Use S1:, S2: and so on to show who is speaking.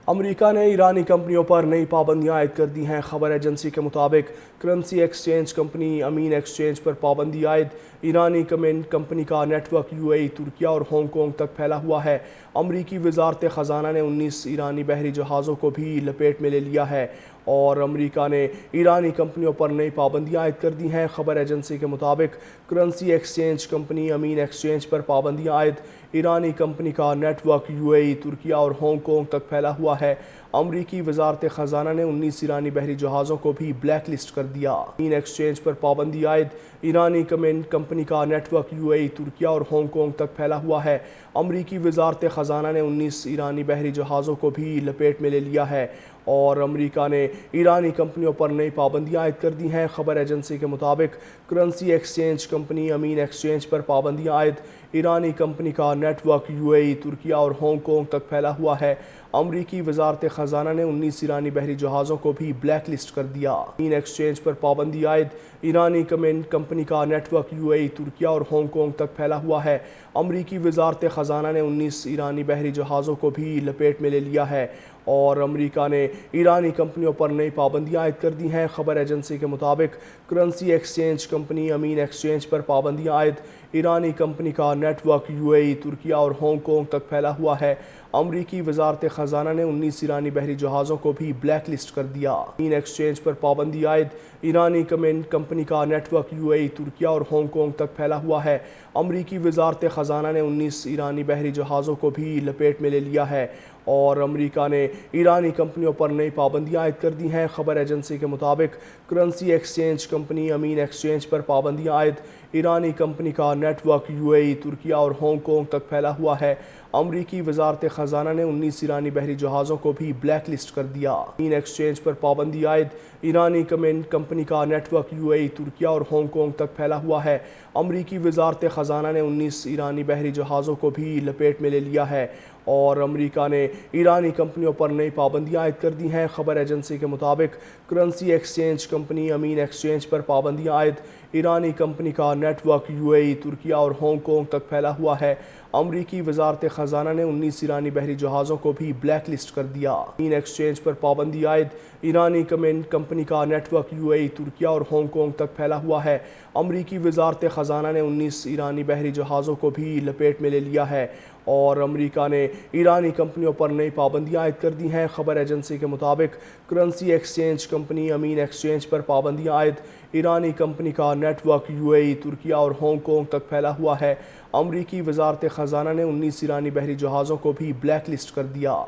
S1: امریکہ نے ایرانی کمپنیوں پر نئی پابندیاں عائد کر دی ہیں۔ خبر ایجنسی کے مطابق کرنسی ایکسچینج کمپنی امین ایکسچینج پر پابندی عائد۔ ایرانی کمپنی کا نیٹ ورک ترکیہ اور ہانگ کانگ تک پھیلا ہوا ہے۔ امریکی وزارت خزانہ نے 19 ایرانی بحری جہازوں کو بھی لپیٹ میں لے لیا ہے اور امریکہ نے ایرانی کمپنیوں پر نئی پابندیاں عائد کر دی ہیں۔ خبر ایجنسی کے مطابق کرنسی ایکسچینج کمپنی امین ایکسچینج پر پابندیاں عائد۔ ایرانی کمپنی کا نیٹ ورک ترکیہ اور ہانگ کانگ تک پھیلا ہوا ہے۔ امریکی وزارت خزانہ نے 19 ایرانی بحری جہازوں کو بھی بلیک لسٹ کر دیا۔ امین ایکسچینج پر پابندی عائد۔ ایرانی کمپنی کا نیٹ ورک ترکیہ اور ہانگ کانگ تک پھیلا ہوا ہے۔ امریکی وزارت خزانہ نے 19 ایرانی بحری جہازوں کو بھی لپیٹ میں لے لیا ہے اور امریکہ نے ایرانی کمپنیوں پر نئی پابندیاں عائد کر دی ہیں۔ خبر ایجنسی کے مطابق کرنسی ایکسچینج کمپنی امین ایکسچینج پر پابندیاں عائد۔ ایرانی کمپنی کا نیٹ ورک ترکیہ اور ہانگ کانگ تک پھیلا ہوا ہے۔ امریکی وزارت خزانہ نے 19 ایرانی بحری جہازوں کو بھی بلیک لسٹ کر دیا۔ امین ایکسچینج پر پابندی عائد۔ ایرانی کمپنی کا نیٹ ورک ترکیہ اور ہانگ کانگ تک پھیلا ہوا ہے۔ امریکی وزارت خزانہ نے 19 ایرانی بحری جہازوں کو بھی لپیٹ میں لے لیا ہے اور امریکہ نے ایرانی کمپنیوں پر نئی پابندیاں عائد کر دی ہیں۔ خبر ایجنسی کے مطابق کرنسی ایکسچینج کمپنی امین ایکسچینج پر پابندیاں عائد۔ ایرانی کمپنی کا نیٹ ورک ترکیہ اور ہانگ کانگ تک پھیلا ہوا ہے۔ امریکی وزارت خزانہ نے 19 ایرانی بحری جہازوں کو بھی بلیک لسٹ کر دیا۔ امین ایکسچینج پر پابندی عائد۔ ایرانی کمپنی کا نیٹ ورک ترکیہ اور ہانگ کانگ تک پھیلا ہوا ہے۔ امریکی وزارت خزانہ نے 19 ایرانی بحری جہازوں کو بھی لپیٹ میں لے لیا ہے اور امریکہ نے ایرانی کمپنیوں پر نئی پابندیاں عائد کر دی ہیں۔ خبر ایجنسی کے مطابق کرنسی ایکسچینج کمپنی امین ایکسچینج پر پابندیاں عائد۔ ایرانی کمپنی کا نیٹ ورک ترکیہ اور ہانگ کانگ تک پھیلا ہوا ہے۔ امریکی وزارت خزانہ نے 19 ایرانی بحری جہازوں کو بھی بلیک لسٹ کر دیا۔ امین ایکسچینج پر پابندی عائد۔ ایرانی کمپنی کا نیٹ ورک ترکیہ اور ہانگ کانگ تک پھیلا ہوا ہے۔ امریکی وزارت خزانہ نے 19 ایرانی بحری جہازوں کو بھی لپیٹ میں لے لیا ہے اور امریکہ نے ایرانی کمپنیوں پر نئی پابندیاں عائد کر دی ہیں۔ خبر ایجنسی کے مطابق کرنسی ایکسچینج کمپنی امین ایکسچینج پر پابندیاں عائد۔ ایرانی کمپنی کا نیٹ ورک ترکیہ اور ہانگ کانگ تک پھیلا ہوا ہے۔ امریکی وزارت خزانہ نے 19 ایرانی بحری جہازوں کو بھی بلیک لسٹ کر دیا۔ امین ایکسچینج پر پابندی عائد۔ ایرانی کمپنی کا نیٹ ورک ترکیہ اور ہانگ کانگ تک پھیلا ہوا ہے۔ امریکی وزارت خزانہ نے 19 ایرانی بحری جہازوں کو بھی لپیٹ میں لے لیا ہے اور امریکہ نے ایرانی کمپنیوں پر نئی پابندیاں عائد کر دی ہیں۔ خبر ایجنسی کے مطابق کرنسی ایکسچینج کمپنی امین ایکسچینج پر پابندیاں عائد۔ ایرانی کمپنی کا نیٹ ورک ترکیہ اور ہانگ کانگ تک پھیلا ہوا ہے۔ امریکی وزارت خزانہ نے 19 ایرانی بحری جہازوں کو بھی بلیک لسٹ کر دیا۔